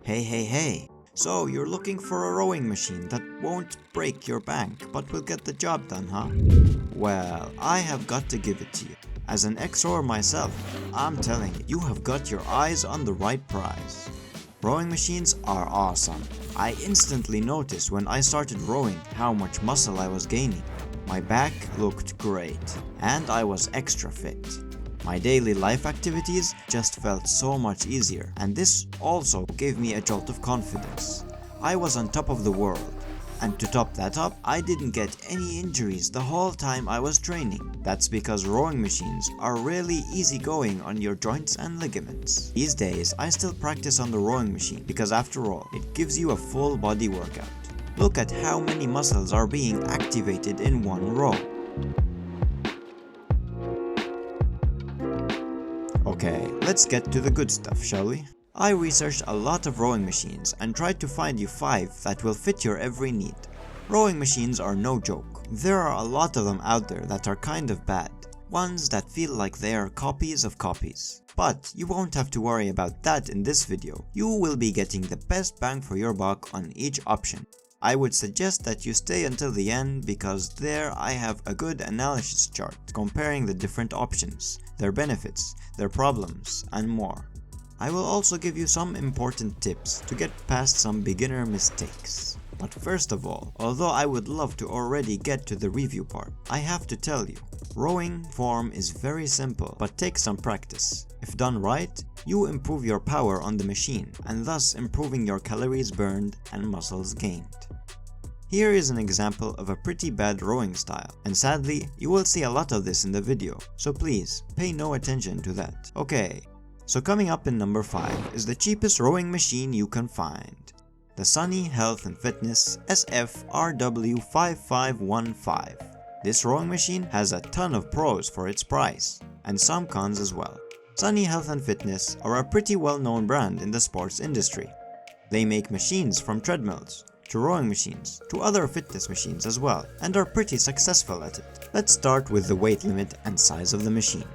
Hey. So you're looking for a rowing machine that won't break your bank but will get the job done, huh? Well, I have got to give it to you. As an ex-rower myself, I'm telling you, you have got your eyes on the right prize. Rowing machines are awesome. I instantly noticed when I started rowing how much muscle I was gaining. My back looked great, and I was extra fit. My daily life activities just felt so much easier, and this also gave me a jolt of confidence. I was on top of the world, and to top that up, I didn't get any injuries the whole time I was training. That's because rowing machines are really easygoing on your joints and ligaments. These days, I still practice on the rowing machine because after all, it gives you a full body workout. Look at how many muscles are being activated in one row. Okay, let's get to the good stuff, shall we? I researched a lot of rowing machines and tried to find you 5 that will fit your every need. Rowing machines are no joke. There are a lot of them out there that are kind of bad. Ones that feel like they are copies of copies. But you won't have to worry about that in this video. You will be getting the best bang for your buck on each option. I would suggest that you stay until the end because there I have a good analysis chart comparing the different options, their benefits, their problems, and more. I will also give you some important tips to get past some beginner mistakes. But first of all, although I would love to already get to the review part, I have to tell you, rowing form is very simple but takes some practice. If done right, you improve your power on the machine and thus improving your calories burned and muscles gained. Here is an example of a pretty bad rowing style, and sadly, you will see a lot of this in the video, so please pay no attention to that. Okay, so coming up in number 5 is the cheapest rowing machine you can find. The Sunny Health and Fitness SF-RW5515. This rowing machine has a ton of pros for its price, and some cons as well. Sunny Health and Fitness are a pretty well-known brand in the sports industry. They make machines from treadmills to rowing machines to other fitness machines as well, and are pretty successful at it. Let's start with the weight limit and size of the machine.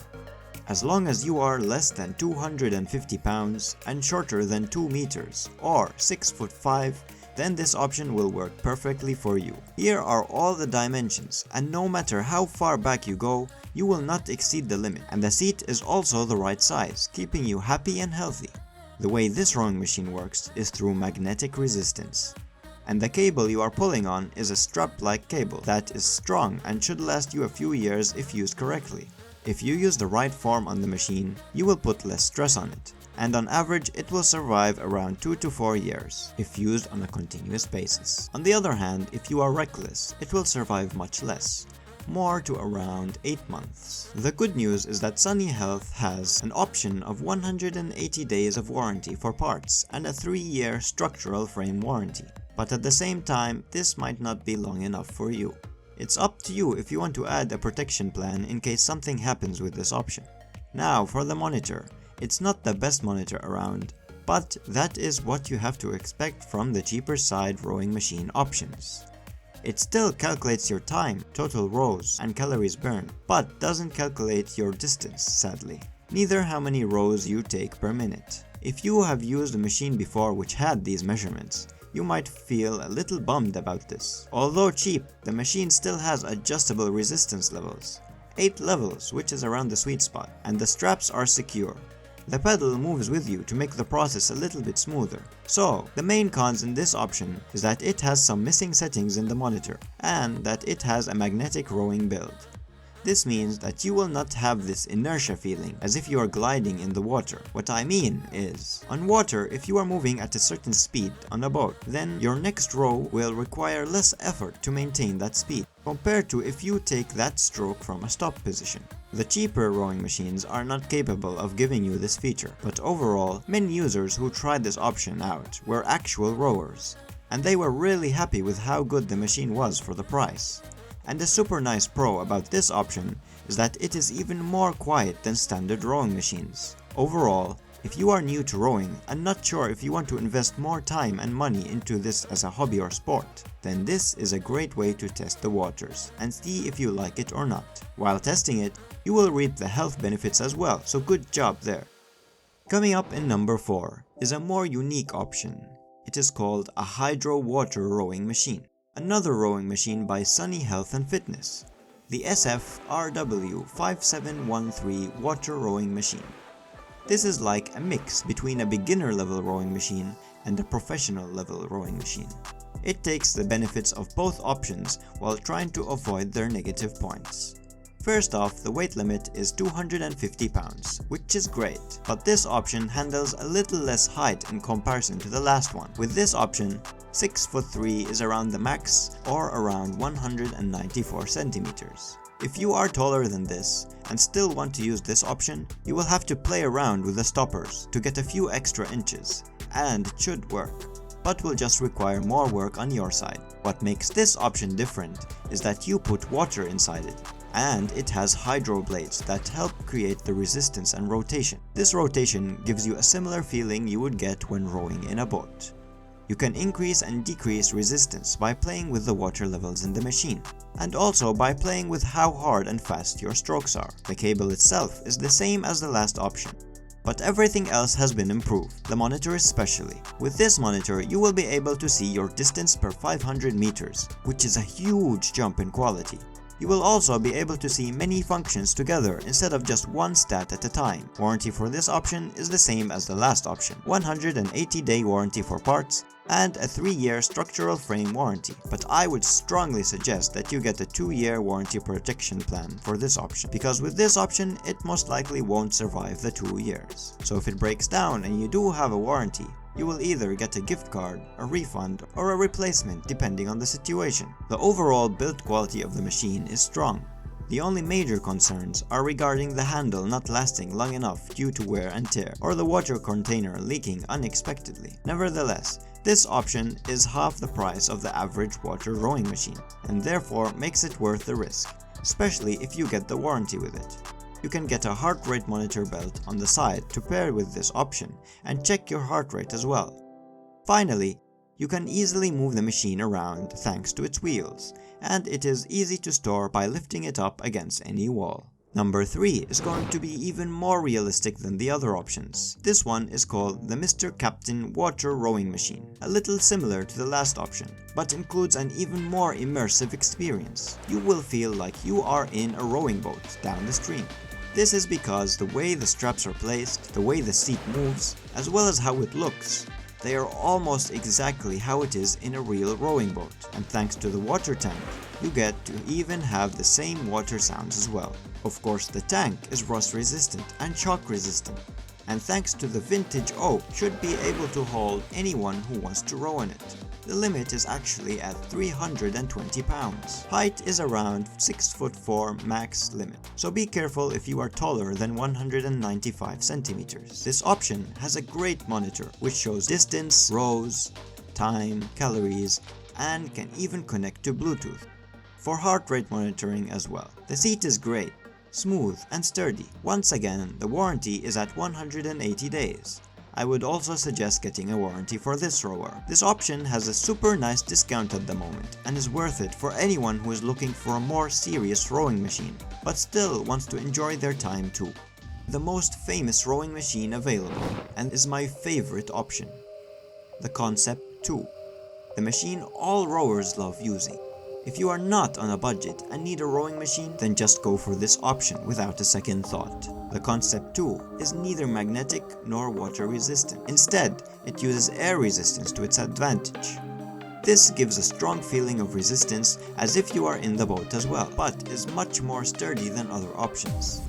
As long as you are less than 250 pounds and shorter than 2 meters or 6'5", then this option will work perfectly for you. Here are all the dimensions, and no matter how far back you go, you will not exceed the limit, and the seat is also the right size, keeping you happy and healthy. The way this rowing machine works is through magnetic resistance. And the cable you are pulling on is a strap-like cable that is strong and should last you a few years if used correctly. If you use the right form on the machine, you will put less stress on it, and on average it will survive around 2 to 4 years if used on a continuous basis. On the other hand, if you are reckless, it will survive much less, more to around 8 months. The good news is that Sunny Health has an option of 180 days of warranty for parts and a 3-year structural frame warranty. But at the same time, this might not be long enough for you. It's up to you if you want to add a protection plan in case something happens with this option. Now for the monitor. It's not the best monitor around, but that is what you have to expect from the cheaper side rowing machine options. It still calculates your time, total rows, and calories burned, but doesn't calculate your distance, sadly. Neither how many rows you take per minute. If you have used a machine before which had these measurements, you might feel a little bummed about this. Although cheap, the machine still has adjustable resistance levels. 8 levels, which is around the sweet spot, and the straps are secure. The pedal moves with you to make the process a little bit smoother. So, the main cons in this option is that it has some missing settings in the monitor, and that it has a magnetic rowing build. This means that you will not have this inertia feeling as if you are gliding in the water. What I mean is, on water, if you are moving at a certain speed on a boat, then your next row will require less effort to maintain that speed, compared to if you take that stroke from a stop position. The cheaper rowing machines are not capable of giving you this feature, but overall, many users who tried this option out were actual rowers, and they were really happy with how good the machine was for the price. And the super nice pro about this option is that it is even more quiet than standard rowing machines. Overall, if you are new to rowing and not sure if you want to invest more time and money into this as a hobby or sport, then this is a great way to test the waters and see if you like it or not. While testing it, you will reap the health benefits as well, so good job there. Coming up in number 4 is a more unique option. It is called a hydro water rowing machine. Another rowing machine by Sunny Health and Fitness, the SFRW5713 water rowing machine. This is like a mix between a beginner level rowing machine and a professional level rowing machine. It takes the benefits of both options while trying to avoid their negative points. First off, the weight limit is 250 pounds, which is great, but this option handles a little less height in comparison to the last one. With this option, 6'3" is around the max, or around 194 centimeters. If you are taller than this and still want to use this option, you will have to play around with the stoppers to get a few extra inches, and it should work, but will just require more work on your side. What makes this option different is that you put water inside it, and it has hydro blades that help create the resistance and rotation. This rotation gives you a similar feeling you would get when rowing in a boat. You can increase and decrease resistance by playing with the water levels in the machine, and also by playing with how hard and fast your strokes are. The cable itself is the same as the last option, but everything else has been improved, the monitor especially. With this monitor, you will be able to see your distance per 500 meters, which is a huge jump in quality. You will also be able to see many functions together instead of just one stat at a time. Warranty for this option is the same as the last option, 180-day warranty for parts, and a 3-year structural frame warranty, but I would strongly suggest that you get a 2-year warranty protection plan for this option, because with this option it most likely won't survive the 2 years. So if it breaks down and you do have a warranty, you will either get a gift card, a refund, or a replacement depending on the situation. The overall build quality of the machine is strong. The only major concerns are regarding the handle not lasting long enough due to wear and tear, or the water container leaking unexpectedly. Nevertheless, this option is half the price of the average water rowing machine, and therefore makes it worth the risk, especially if you get the warranty with it. You can get a heart rate monitor belt on the side to pair with this option and check your heart rate as well. Finally, you can easily move the machine around thanks to its wheels, and it is easy to store by lifting it up against any wall. Number 3 is going to be even more realistic than the other options. This one is called the Mr. Captain Water Rowing Machine, a little similar to the last option, but includes an even more immersive experience. You will feel like you are in a rowing boat down the stream. This is because the way the straps are placed, the way the seat moves, as well as how it looks, they are almost exactly how it is in a real rowing boat, and thanks to the water tank, you get to even have the same water sounds as well. Of course, the tank is rust resistant and shock resistant, and thanks to the vintage oak, should be able to hold anyone who wants to row in it. The limit is actually at 320 pounds. Height is around 6'4" max limit, so be careful if you are taller than 195 centimeters. This option has a great monitor which shows distance, rows, time, calories, and can even connect to Bluetooth for heart rate monitoring as well. The seat is great, smooth and sturdy. Once again, the warranty is at 180 days. I would also suggest getting a warranty for this rower. This option has a super nice discount at the moment and is worth it for anyone who is looking for a more serious rowing machine, but still wants to enjoy their time too. The most famous rowing machine available, and is my favorite option, the Concept 2. The machine all rowers love using. If you are not on a budget and need a rowing machine, then just go for this option without a second thought. The Concept 2 is neither magnetic nor water resistant. Instead, it uses air resistance to its advantage. This gives a strong feeling of resistance as if you are in the boat as well, but is much more sturdy than other options.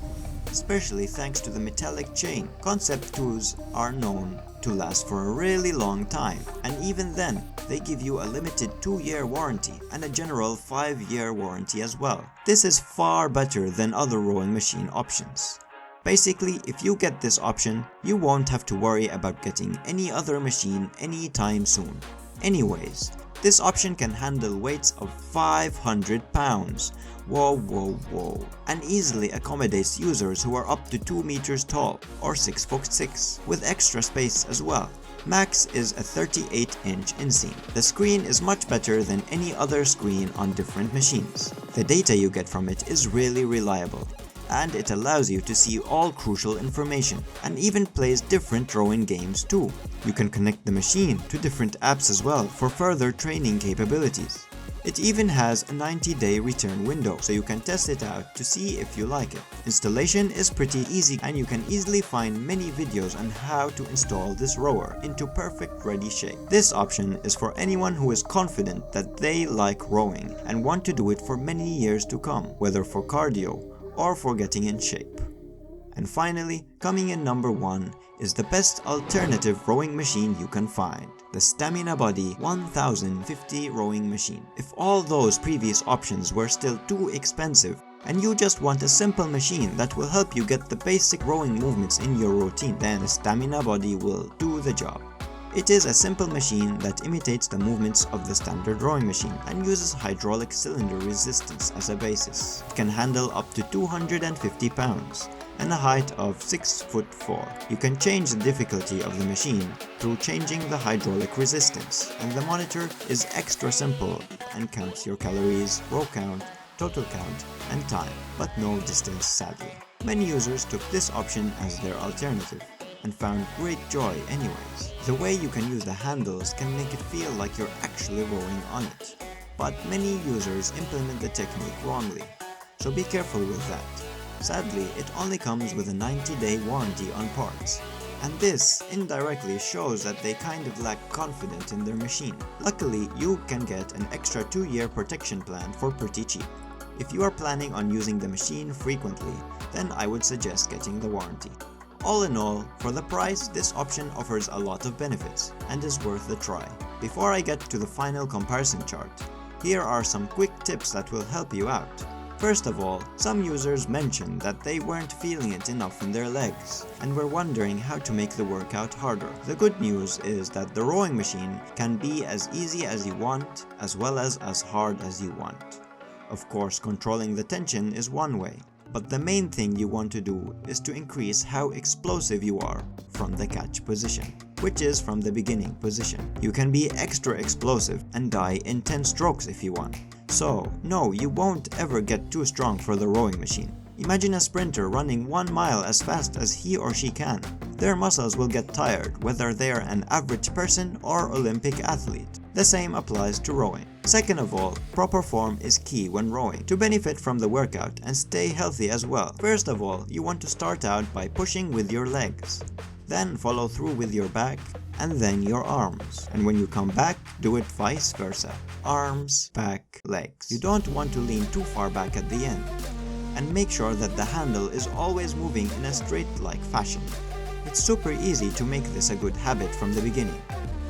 Especially thanks to the metallic chain. Concept 2s are known to last for a really long time, and even then, they give you a limited 2-year warranty and a general 5-year warranty as well. This is far better than other rowing machine options. Basically, if you get this option, you won't have to worry about getting any other machine anytime soon. Anyways, this option can handle weights of 500 pounds. Whoa, and easily accommodates users who are up to 2 meters tall or 6'6", with extra space as well. Max is a 38-inch inseam. The screen is much better than any other screen on different machines. The data you get from it is really reliable, and it allows you to see all crucial information, and even plays different rowing games too. You can connect the machine to different apps as well for further training capabilities. It even has a 90-day return window, so you can test it out to see if you like it. Installation is pretty easy, and you can easily find many videos on how to install this rower into perfect ready shape. This option is for anyone who is confident that they like rowing and want to do it for many years to come, whether for cardio or for getting in shape. And finally, coming in number 1 is the best alternative rowing machine you can find, the Stamina Body 1050 rowing machine. If all those previous options were still too expensive and you just want a simple machine that will help you get the basic rowing movements in your routine, then the Stamina Body will do the job. It is a simple machine that imitates the movements of the standard rowing machine and uses hydraulic cylinder resistance as a basis. It can handle up to 250 pounds and a height of 6'4". You can change the difficulty of the machine through changing the hydraulic resistance, and the monitor is extra simple and counts your calories, row count, total count, and time, but no distance sadly. Many users took this option as their alternative and found great joy anyways. The way you can use the handles can make it feel like you're actually rowing on it, but many users implement the technique wrongly, so be careful with that. Sadly, it only comes with a 90-day warranty on parts, and this indirectly shows that they kind of lack confidence in their machine. Luckily, you can get an extra 2-year protection plan for pretty cheap. If you are planning on using the machine frequently, then I would suggest getting the warranty. All in all, for the price, this option offers a lot of benefits and is worth the try. Before I get to the final comparison chart, here are some quick tips that will help you out. First of all, some users mentioned that they weren't feeling it enough in their legs and were wondering how to make the workout harder. The good news is that the rowing machine can be as easy as you want as well as hard as you want. Of course, controlling the tension is one way, but the main thing you want to do is to increase how explosive you are from the catch position, which is from the beginning position. You can be extra explosive and die in 10 strokes if you want. So, no, you won't ever get too strong for the rowing machine. Imagine a sprinter running 1 mile as fast as he or she can. Their muscles will get tired whether they are an average person or Olympic athlete. The same applies to rowing. Second of all, proper form is key when rowing to benefit from the workout and stay healthy as well. First of all, you want to start out by pushing with your legs, then follow through with your back, and then your arms. And when you come back, do it vice versa. Arms, back, legs. You don't want to lean too far back at the end. And make sure that the handle is always moving in a straight-like fashion. It's super easy to make this a good habit from the beginning.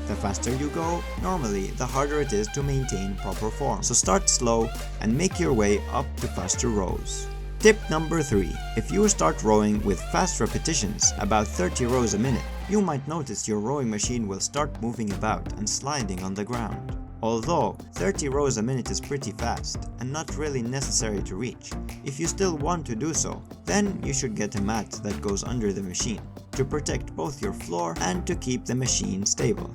The faster you go, normally, the harder it is to maintain proper form. So start slow and make your way up to faster rows. Tip number 3. If you start rowing with fast repetitions, about 30 rows a minute, you might notice your rowing machine will start moving about and sliding on the ground. Although 30 rows a minute is pretty fast and not really necessary to reach, if you still want to do so, then you should get a mat that goes under the machine to protect both your floor and to keep the machine stable.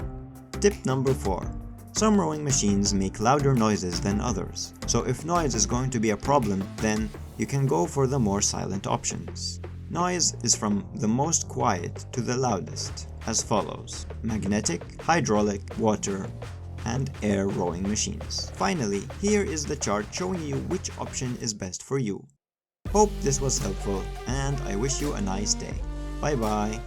Tip number 4. Some rowing machines make louder noises than others, so if noise is going to be a problem, then you can go for the more silent options. Noise is from the most quiet to the loudest, as follows: magnetic, hydraulic, water, and air rowing machines. Finally, here is the chart showing you which option is best for you. Hope this was helpful, and I wish you a nice day. Bye bye.